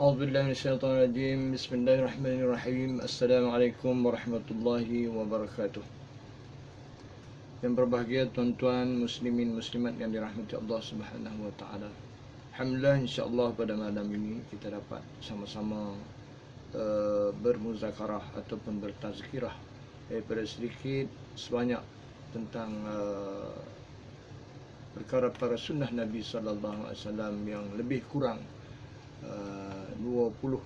A'udzubillahi minasyaitonirrajim. Bismillahirrahmanirrahim. Assalamualaikum warahmatullahi wabarakatuh. Yang berbahagia tuan-tuan muslimin muslimat yang dirahmati Allah Subhanahu wa taala. Alhamdulillah, insyaallah pada malam ini kita dapat sama-sama bermuzakarah ataupun bertazkirah daripada sedikit sebanyak tentang perkara-perkara sunnah Nabi sallallahu alaihi wasallam yang lebih kurang 20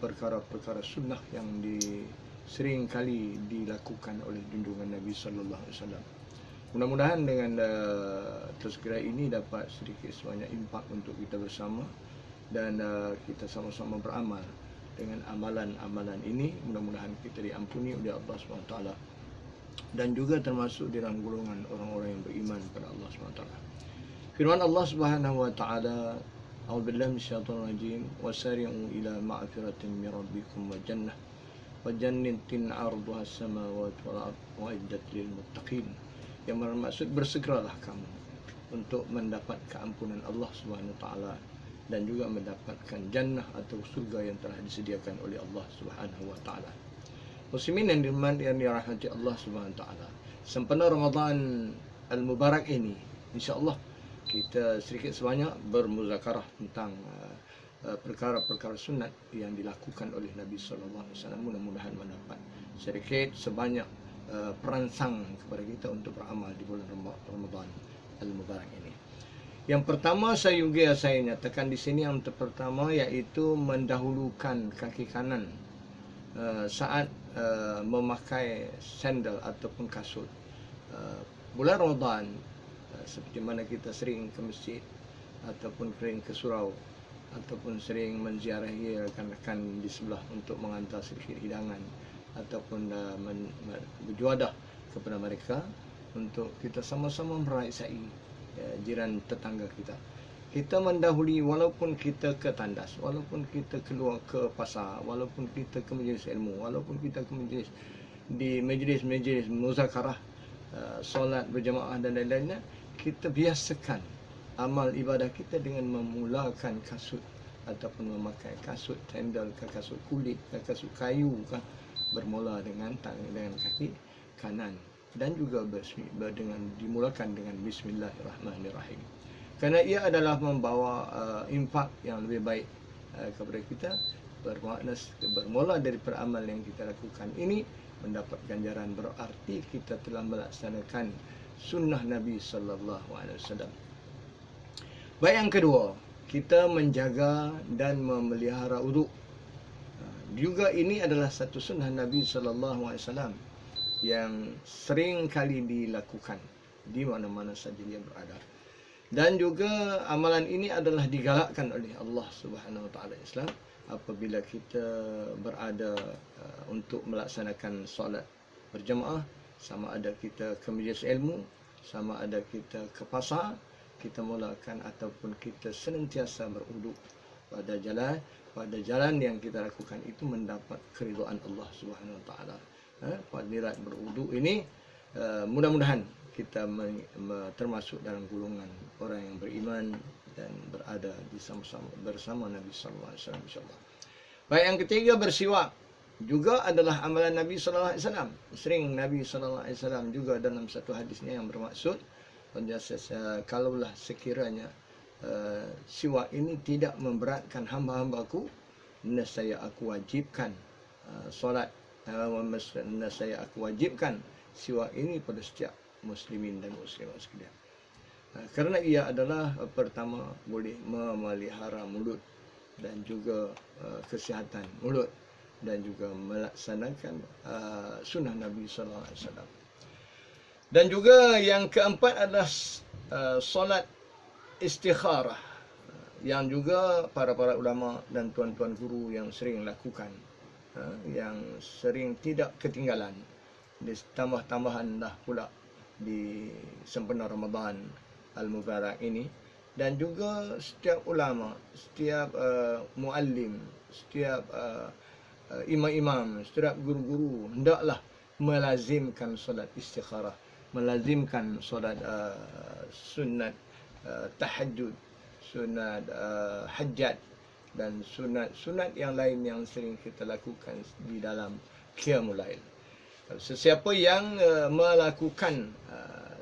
perkara-perkara sunnah yang sering kali dilakukan oleh junjungan Nabi sallallahu alaihi wasallam. Mudah-mudahan dengan tazkirah ini dapat sedikit sebanyak impak untuk kita bersama dan kita sama-sama beramal dengan amalan-amalan ini. Mudah-mudahan kita diampuni oleh Allah SWT dan juga termasuk di dalam golongan orang-orang yang beriman kepada Allah SWT. Firman Allah Subhanahu wa taala, A'udzubillahi minasyaitonir rajim, wasari'u ila ma'firatin min rabbikum wa jannatin 'arduha as-samawati wal ardu u'iddat lil muttaqin. Yang bermaksud bersegeralah kamu untuk mendapat keampunan Allah Subhanahu wa taala dan juga mendapatkan jannah atau surga yang telah disediakan oleh Allah Subhanahu wa taala. Muslimin yang dirahmati Allah Subhanahu wa taala, sempena Ramadan al-Mubarak ini, insya-Allah kita sedikit sebanyak bermuzakarah tentang perkara-perkara sunat yang dilakukan oleh Nabi sallallahu alaihi wasallam. Mudah-mudahan mendapat sedikit sebanyak perangsang kepada kita untuk beramal di bulan Ramadan al-Mubarak ini. Yang pertama saya nyatakan di sini, yang pertama iaitu mendahulukan kaki kanan saat memakai sandal ataupun kasut. Bulan Ramadan, seperti mana kita sering ke masjid ataupun sering ke surau ataupun sering menziarahi rakan-rakan di sebelah untuk menghantar sedikit hidangan ataupun berjuadah kepada mereka untuk kita sama-sama meraihai jiran tetangga kita. Kita mendahului, walaupun kita ke tandas, walaupun kita keluar ke pasar, walaupun kita ke majlis ilmu, walaupun kita ke majlis di majlis-majlis muzakarah, solat berjamaah dan lain-lainnya, kita biasakan amal ibadah kita dengan memulakan kasut ataupun memakai kasut sandal ke kasut kulit ke kasut kayu kan, bermula dengan kaki kanan dan juga dimulakan dengan bismillahirrahmanirrahim. Kerana ia adalah membawa impak yang lebih baik kepada kita, bermakna bermula dari peramal yang kita lakukan ini mendapat ganjaran, berarti kita telah melaksanakan sunnah Nabi sallallahu alaihi wasallam. Baik, yang kedua, kita menjaga dan memelihara wuduk. Juga ini adalah satu sunnah Nabi sallallahu alaihi wasallam yang sering kali dilakukan di mana-mana saja dia berada. Dan juga amalan ini adalah digalakkan oleh Allah Subhanahu wa taala Islam apabila kita berada untuk melaksanakan solat berjamaah, sama ada kita ke majlis ilmu, sama ada kita ke pasar, kita mulakan ataupun kita senantiasa berwuduk pada jalan yang kita lakukan itu mendapat keridhaan Allah Subhanahu wa taala. Fadilat berwuduk ini mudah-mudahan kita termasuk dalam golongan orang yang beriman dan berada bersama Nabi sallallahu alaihi wasallam insyaallah. Baik, yang ketiga, bersiwak juga adalah amalan Nabi sallallahu alaihi wasallam. Sering Nabi sallallahu alaihi wasallam juga dalam satu hadisnya yang bermaksud, kalaulah sekiranya siwak ini tidak memberatkan hamba-hambaku, nescaya aku wajibkan solat, nescaya aku wajibkan siwak ini pada setiap muslimin dan muslimat sekalian. Kerana ia adalah pertama boleh memelihara mulut dan juga kesihatan mulut dan juga melaksanakan sunnah Nabi sallallahu alaihi wasallam. Dan juga yang keempat adalah solat istikharah, yang juga para ulama dan tuan-tuan guru yang sering lakukan, yang sering tidak ketinggalan. Ditambah-tambahan dah pula di sempena Ramadan al-Mubarak ini. Dan juga setiap ulama, setiap muallim, setiap imam-imam, setiap guru-guru hendaklah melazimkan solat istikharah, melazimkan solat sunat tahajud, sunat hajat, dan sunat-sunat yang lain yang sering kita lakukan di dalam Qiyamul Lail. Sesiapa yang melakukan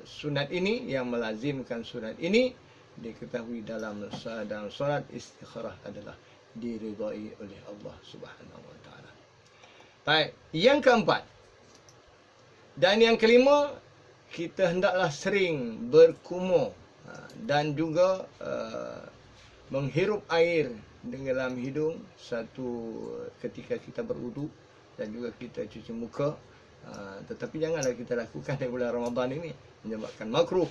sunat ini, yang melazimkan sunat ini, diketahui dalam solat istikharah adalah diridai oleh Allah Subhanahu wa taala. Baik, yang keempat dan yang kelima, kita hendaklah sering berkumur dan juga menghirup air dalam hidung satu ketika kita berwuduk dan juga kita cuci muka. Tetapi janganlah kita lakukan di bulan Ramadan ini, menyebabkan makruh.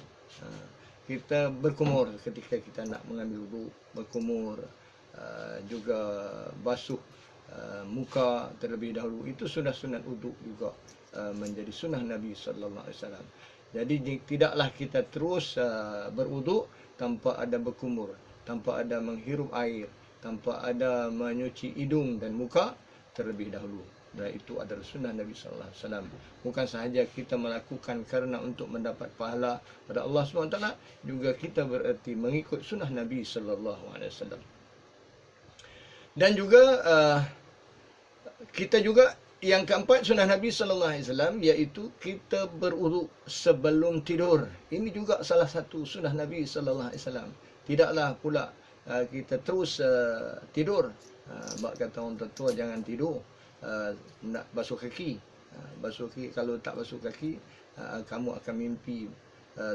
Kita berkumur ketika kita nak mengambil wuduk, berkumur, juga basuh muka terlebih dahulu. Itu sunat wuduk juga menjadi sunnah Nabi sallallahu alaihi wasallam. Jadi tidaklah kita terus berwuduk tanpa ada berkumur, tanpa ada menghirup air, tanpa ada menyuci hidung dan muka terlebih dahulu. Dan itu adalah sunnah Nabi sallallahu alaihi wasallam. Bukan sahaja kita melakukan kerana untuk mendapat pahala pada Allah SWT, juga kita bererti mengikut sunnah Nabi sallallahu alaihi wasallam. Dan juga kita juga yang keempat sunnah Nabi sallallahu alaihi wasallam, iaitu kita berwuduk sebelum tidur. Ini juga salah satu sunnah Nabi sallallahu alaihi wasallam. Tidaklah pula kita terus tidur. Bab kata orang tua, jangan tidur nak basuh kaki. Basuh kaki, kalau tak basuh kaki, kamu akan mimpi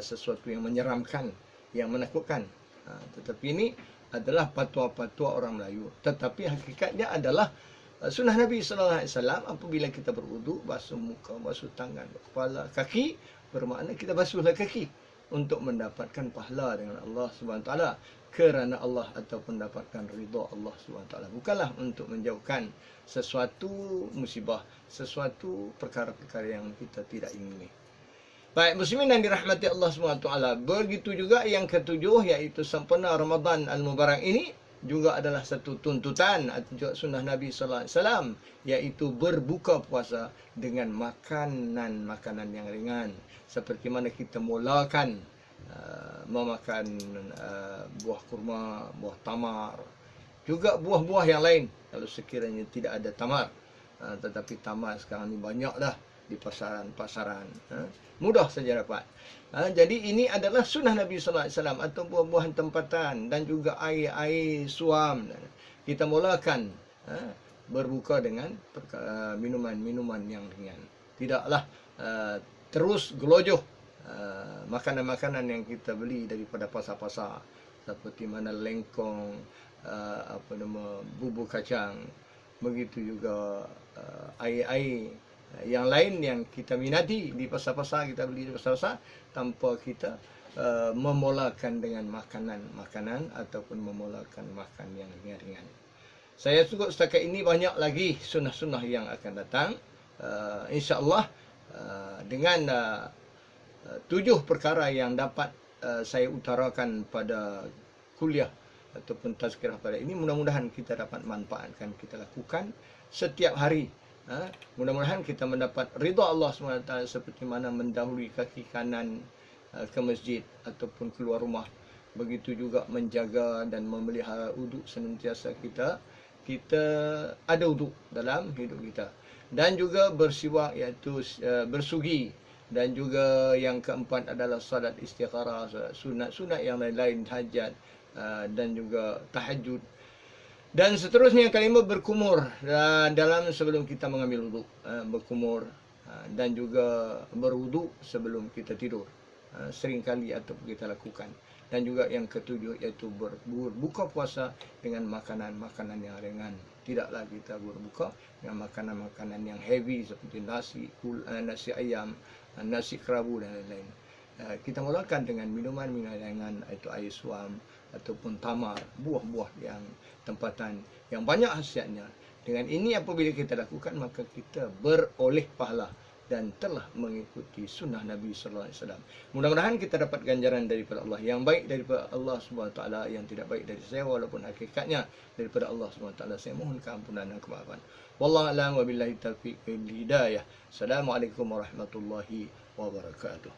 sesuatu yang menyeramkan, yang menakutkan. Tetapi ini adalah patwa-patwa orang Melayu. Tetapi hakikatnya adalah sunnah Nabi sallallahu alaihi wasallam. Apabila kita berwuduk, basuh muka, basuh tangan, kepala, kaki, bermakna kita basuhlah kaki untuk mendapatkan pahala dengan Allah Subhanahu taala, kerana Allah ataupun dapatkan ridha Allah Subhanahu taala. Bukanlah untuk menjauhkan sesuatu musibah, sesuatu perkara-perkara yang kita tidak ingini. Baik, muslimin yang dirahmati Allah Subhanahu taala, begitu juga yang ketujuh, iaitu sempena Ramadan al-Mubarak ini juga adalah satu tuntutan atau sunnah Nabi sallallahu alaihi wasallam, iaitu berbuka puasa dengan makanan yang ringan, seperti mana kita mulakan memakan buah kurma, buah tamar, juga buah-buah yang lain kalau sekiranya tidak ada tamar. Tetapi tamar sekarang ni banyak dah di pasaran-pasaran, mudah saja dapat. Jadi ini adalah sunnah Nabi sallallahu alaihi wasallam, atau buah-buahan tempatan dan juga air suam. Kita mulakan berbuka dengan minuman-minuman yang ringan. Tidaklah terus gelojoh makanan-makanan yang kita beli daripada pasar-pasar, seperti mana lengkong, bubur kacang, begitu juga air-air yang lain yang kita minati di pasar-pasar, kita beli di pasar-pasar, tanpa kita memulakan dengan makanan ataupun memulakan makan yang ringan-ringan. Saya cukup setakat ini, banyak lagi sunnah-sunnah yang akan datang. InsyaAllah dengan 7 perkara yang dapat saya utarakan pada kuliah ataupun tazkirah pada ini, mudah-mudahan kita dapat manfaatkan, kita lakukan setiap hari. Mudah-mudahan kita mendapat ridha Allah SWT, seperti mana mendahului kaki kanan ke masjid ataupun keluar rumah. Begitu juga menjaga dan memelihara uduk senantiasa kita ada uduk dalam hidup kita. Dan juga bersiwak, iaitu bersugi. Dan juga yang keempat adalah salat istikharah, sunat-sunat yang lain-lain, hajat dan juga tahajud. Dan seterusnya, yang kelima, berkumur dalam sebelum kita mengambil wuduk, berkumur dan juga berwuduk sebelum kita tidur. Seringkali ataupun kita lakukan. Dan juga yang ketujuh, iaitu berbuka puasa dengan makanan-makanan yang ringan. Tidaklah kita berbuka dengan makanan-makanan yang heavy seperti nasi ayam, nasi kerabu dan lain-lain. Kita mulakan dengan minuman-minuman ringan, iaitu air suam ataupun tamar, buah-buah yang tempatan yang banyak khasiatnya. Dengan ini apabila kita lakukan, maka kita beroleh pahala dan telah mengikuti sunnah Nabi sallallahu alaihi wasallam. Mudah-mudahan kita dapat ganjaran daripada Allah, yang baik daripada Allah Subhanahu taala, yang tidak baik dari saya, walaupun hakikatnya daripada Allah Subhanahu taala. Saya mohon keampunan dan kemaafan. Wallahu a'lam wa billahi taufiq wal hidayah. Assalamualaikum warahmatullahi wabarakatuh.